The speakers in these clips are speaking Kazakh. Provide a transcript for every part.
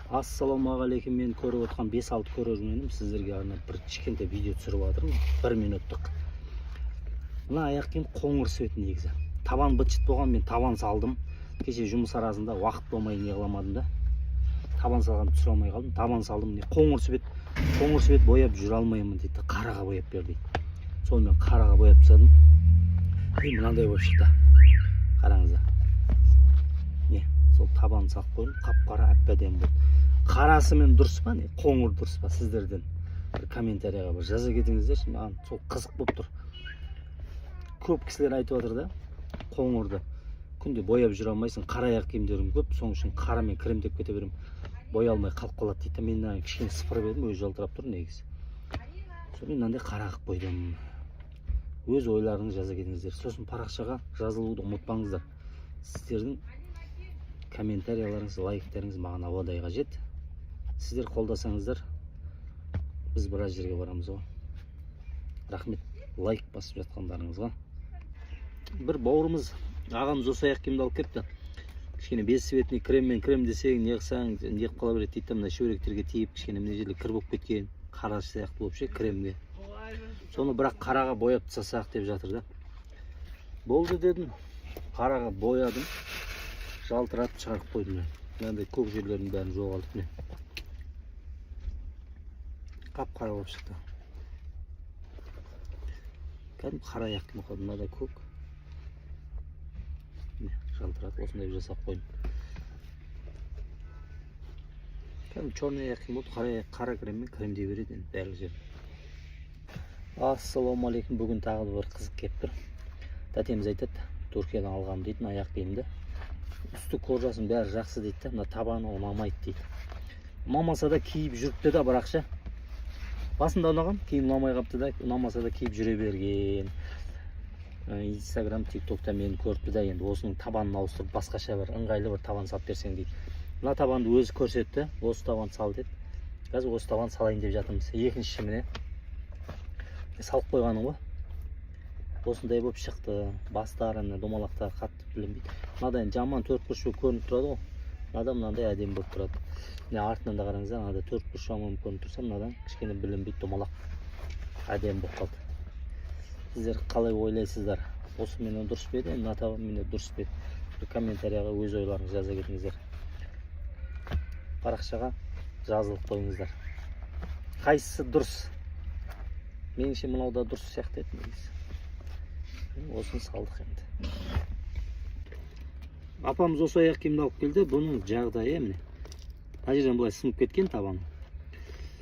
Ассалаумағалейкум, мен көріп отқан 5-6 көрерменім сіздерге арнап бір кішкентай видео түсіріп жатырмын. 1 минуттық. Мына аяқ киім қоңыр свет негізі. Табан быт-шыт болған, мен табан салдым. Кеше жұмыс арасында уақыт болмай не қыламадым да. Табан салған түсіре алмай қалдым. Табан салдым. Қоңыр свет бояп жүре алмаймын дейді. Қараға бояп бер дейді. Сонымен қараға бояп тастадым. Мынандай болып шықты. Қараңыздар. Не, сол табан салып қойдым. Қап-қара әп-әдемі болды. Қарасымен дұрыс па, не, қоңыр дұрыс па, сіздерден бір комментарияға бір жаза кетіңіздер. Маған сол қызық болып тұр. Көп кісілер айтып отыр да, қоңырды күнде бояп жүре алмайсың, қара аяқ киімдерім көп, соның үшін қарамен кремдеп кете берем, боя алмай қалып қалады дейді. Мен кішкене сыпырып едім, өзі жалтырап тұр негізі. Соны мынандай қара қылып қойдым. Өз ойларыңызды жаза кетіңіздер. Сосын парақшаға жазылуды ұмытпаңыздар. Сіздердің комментарияларыңыз, лайктарыңыз маған ауадай қажет. Сіздер қолдасаңыздар, біз біраз жерге барамыз ғой. Рахмет, лайк басып жатқандарыңызға. Бір бауырымыз, ағамыз осы аяқ киімді алып кепті. Кішкене бес светный креммен крем десең, не қылсаң, не қылып қала береді дейді. Мына шөректерге тиіп, кішкене мына жерде кір болып кеткен, қара сияқты болып ше, кремге. Соны бірақ қараға бояп тастасақ деп жатыр да. Болды дедім, қараға боядым, жалтыратып шығарып қойдым. Мынандай көк жерлердің бәрін жоғалтып. Қап-қара болып шықты. Кәдімгі қара аяқ киім қойдым, мынада көк. Жалтыратып осындай жасап қойдым. Кәдімгі черный аяқ киім болды, қара креммен кремдей береді барлық жер. Ассалаумағалейкум, бүгін тағы бір қызық кеп тұр. Тәтеміз айтады, Түркиядан алғам дейтін аяқ киімді. Үсті кожасын бәрі жақсы дейді, мына табаны ұнамайды дейді. Ұнамаса да киіп жүріпті да, бірақ ше. Басында ұнаған, киім ұнамай қапты да, ұнамаса да киіп жүре берген. Инстаграм, тиктокта мені көріпті да, енді осының табанын ауыстырып, басқаша бір ыңғайлы бір табан салып берсең дейді. Мына табанды өзі көрсетті, осы табан сал деді. Қазір осы табан салайын деп жатырмыз. Екінші міне салып қойғаным ғой. Осындай болып шықты. Бастарына домалақтар қатты білінбейді. Мынадай жаман төрт бұрыш көрініп тұрады ғой. Мынада мынандай әдемі болып тұрады. Міне артынан да қараңыздар, мынада төрт бұрыш жаман көрініп тұрса, мынадан кішкене білінбейді, домалақ. Әдемі болып қалды. Сіздер қалай ойлайсыздар? Осы менен дұрыс па еді, мына табан менен дұрыс па еді? Bir комментарияға өз ойларыңызды жаза кетіңіздер. Парақшаға жазылып қойыңыздар. Қайсысы дұрыс? Меніңше мынау да дұрыс сияқты еді негізі. Осыны салдық енді. Апамыз осы аяқ киімді алып келді. Бұның жағдайы міне. Мына жерден былай сынып кеткен табаны.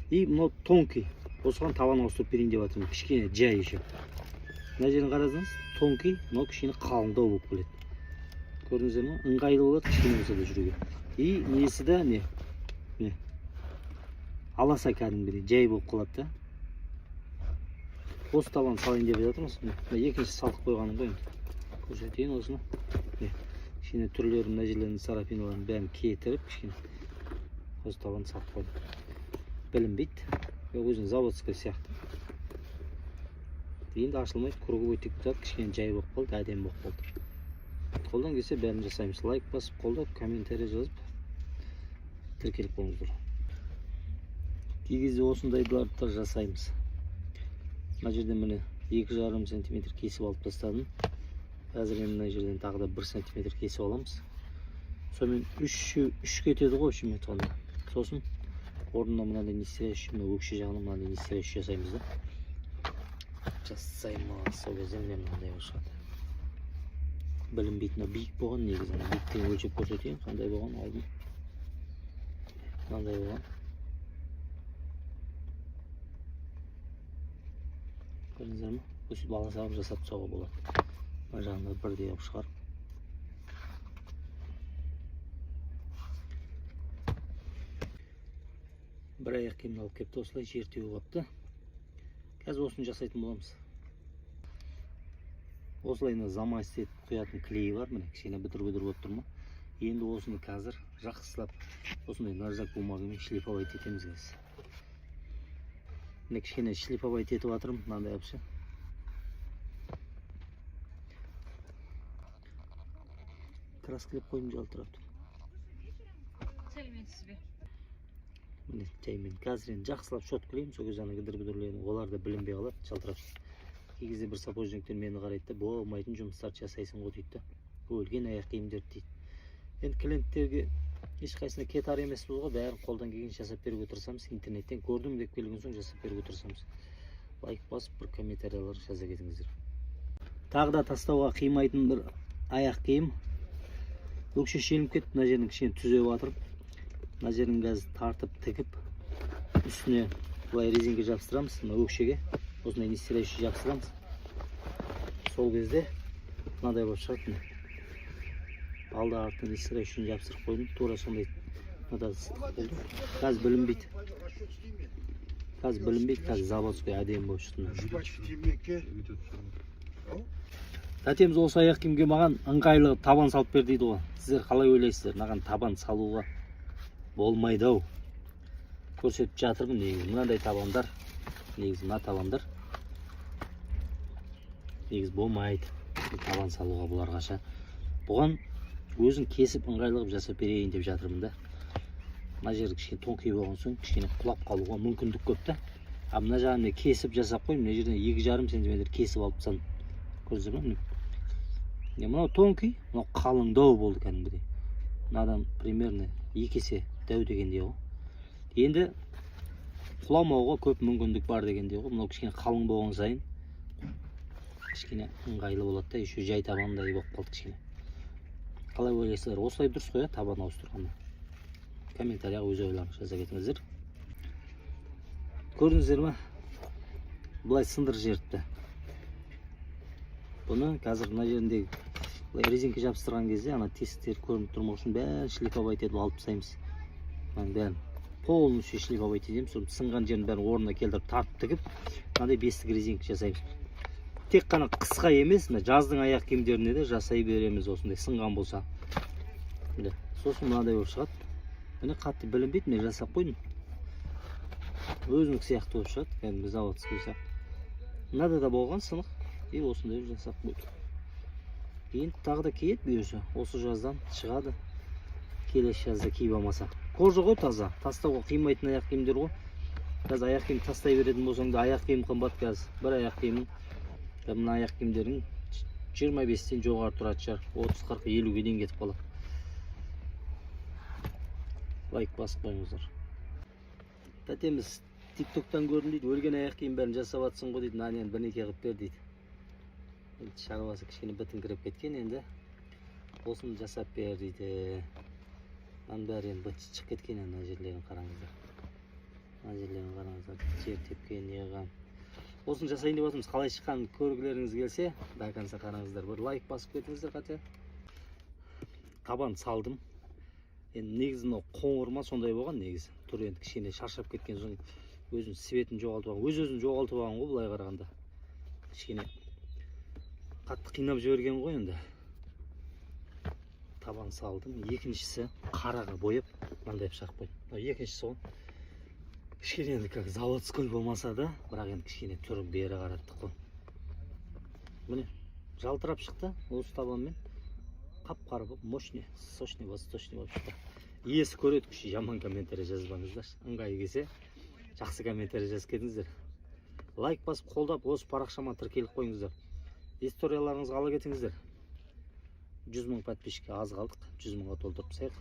И мынау тонкий. Осыған табан ауыстырып берейін деп жатырмын. Кішкене жай еще. Мына жерін қарасаңыз, тонкий, мынау кішкене қалыңдау болып келеді. Көрдіңіздер ме? Ыңғайлы болады кішкене болса да жүруге. И несі де не? Аласа кәдімгідей жай болып қалады да. Осы табан салайын деп жатырмыз. Екінші салып қойғаным ғой енді. Көрсетейін осыны. Кішкене түрлері, мына жерлердің сарапиналарын бәрін кетіріп, кішкене осы табан салып қойдым. Білінбейді. Өзінің заводской сияқты. Енді ашылмайды, круговой тек тұрады, кішкене жай болып қалды, әдемі болып қалды. Қолдан келсе бәрін жасаймыз. Лайк басып, қолдап, комментарий жазып, тіркеліп болыңыздар. Кей кезде осындайларды жасаймыз. Мына жерден міне 2,5 см кесіп алып тастадым. Қазір енді мына жерден тағы да 1 см кесіп аламыз. Сонымен 3 кетеді ғой үшіме толында. Сосын орнына мынандай нестереш, өкше жағына мынандай нестереш жасаймыз да. Жасаймыз, сол кезде міне мынандай шығады. Білінбейтін биік болған негізі. Биіктігін өлшеп көрсетейін, қандай болған алдын. Мынандай болған. Көрдіңіздер ме? Өсіп бала салып жасап тастауға болады. Мына жағында бірдей алып шығарып. Бір аяқ киімді алып кепті, осылай жертеуі қапты. Қазір осыны жасайтын боламыз. Осылайына замас етіп құятын клей бар, міне кішкене бітір-бітір болып тұр ма? Енді осыны қазір жақсылап, осындай наждак бумагымен шлифовать етеміз қазір. Міне кішкене шлифовать етіп жатырмын, мынандай апшы. Краскілеп қойым жалтырап тұр. Сәлеметсіз бе? міне жаймен қазір енді жақсылап шоткілеймін, сол кезде ана кідір-бұдірлерін олар да білінбей қалады, жалтырап. Кей кезде бір сапожниктер мені қарайды да, болмайтын жұмыстарды жасайсың ғой дейді да, өлген аяқ киімдерді дейді. Енді клиенттерге ешқайсысына кетар емеспіз ғой, бәрін қолдан келгенше жасап беруге тырысамыз. Интернеттен көрдім деп келген соң жасап беруге тырысамыз. Лайк басып, бір комментариялар жаза кетіңіздер. Тағы да тастауға қимайтын бір аяқ киім. Өкше шешіліп кетті, мына жерін кішкене түзеп жатырмын. Мына жерін қазір тартып тігіп, үстіне былай резинка жапсырамыз, мына өкшеге. Осындай нестелеуші жапсырамыз. Сол кезде мынадай болып шығады. Алды артын нестелеушін жапсырып қойдым. Тура сондай мынадай болды. Қазір білінбейді. Қазір заводской әдемі болып шықты. Тәтеміз осы аяқ киімге маған ыңғайлы табан салып бер дейді ғой. Сіздер қалай ойлайсыздар? Маған табан салуға болмайды ау. Көрсетіп жатырмын негізі. Мынандай табандар, негізі мына табандар негізі болмайды. Табан салуға бұларға. Бұған өзін кесіп ыңғайлығып жасап берейін деп жатырмын да. Мына жері кішкене тонкий болған соң кішкене құлап қалуға мүмкіндік көп та. Мына жағын кесіп жасап қоймын. Мына жерден 2,5 см кесіп алып тастадым. Көрдіңіздер ме? Мынау тонкий, мынау қалыңдау болды кәдімгідей. Мынадан примерно 2 есе дәу дегендей ғой. Енді құламауға көп мүмкіндік бар дегендей ғой. Мынау кішкене қалың болған сайын кішкене ыңғайлы болады да, еще жай табандай болып қалды кішкене. Қалай ойлайсыздар? Осылай дұрыс қой, табан ауыстырғанда. Комментарияға өз ойларыңызды жаза кетіңіздер. Көрдіңіздер ме? Бұлай сындыр жеріпті. Бұны қазір мына жеріндегі резинка жабыстырған кезде ана тесіктер көрініп тұрмау үшін бәрін шлифовать етіп алып тастаймыз. Бәрін полностью шлифовать етеміз. Сынған жерін бәрін орнына келтіріп тартып тігіп, мынандай бестік резинка жасаймыз. Тек қана қысқа емес, жаздың аяқ киімдеріне де жасай береміз осындай сынған болса. Сосын мынадай болып шығады. Міне қатты білінбейді, мен жасап қойдым. Өзінің сияқты болып шығады, кәдімгі заводский сияқты. Мынада да болған сынық. Осындай жасап қойдым. Енді тағы да киеді бүйесі. Осы жаздан шығады. Келесі жазда киіп алмаса. Кожа ғой таза. Тастауға қимайтын аяқ киімдер ғой. Қазір аяқ киім тастай беретін болсаң да аяқ киім қымбат қазір. Бір аяқ киімнің, мына аяқ киімдердің 25-тен жоғары тұрады шығар. 30, 40, 50-ге дейін кетіп қалады. Лайк басып қойыңыздар. Тәтеміз TikTok-тан көрдім дейді. Өлген аяқ киім бәрін жасап атсың ғой дейді. Нанен бірнеке қылып бер дейді. Шаруасы кішкене бітіңкіріп кеткен, енді осыны жасап бер дейді. Мынаның бәрі енді быт шығып кеткен, ана жерлерін қараңыздар. Ана жерлерін қараңыздар. Жер тепкен, неған. Осыны жасайын деп отырмыз. Қалай шыққан көргілеріңіз келсе, до конца қараңыздар. Бір лайк басып кетіңіздер қате. Табан салдым. Енді негізі мынау қоңыр ма сондай болған негізі. Тұр енді кішкене шаршап кеткен соң өзінің светін жоғалтып алған. Өз-өзін жоғалтып алған ғой былай қарағанда. Кішкене қатты қинап жіберген ғой енді. Табан салдым. Екіншісі қараға бояп, мынандай шығарып қойдым. Екіншісі ғой. Кішкене енді как заводской болмаса да, бірақ енді кішкене түрі бері қараттық қой. Міне, жалтырап шықты осы табанмен. Қап-қара болып, мощный, сочный, восточный болып шықты. Иесі көреді, күші жаман комментарий жазбаңыздар. Ыңғайы келсе, жақсы комментарий жазып кетіңіздер. Лайк басып қолдап, осы парақшама тіркеліп қойыңыздар. Историяларыңызға ала кетіңіздер. 100 мың подписчикке аз қалдық, 100 мыңға толтырып саяқ.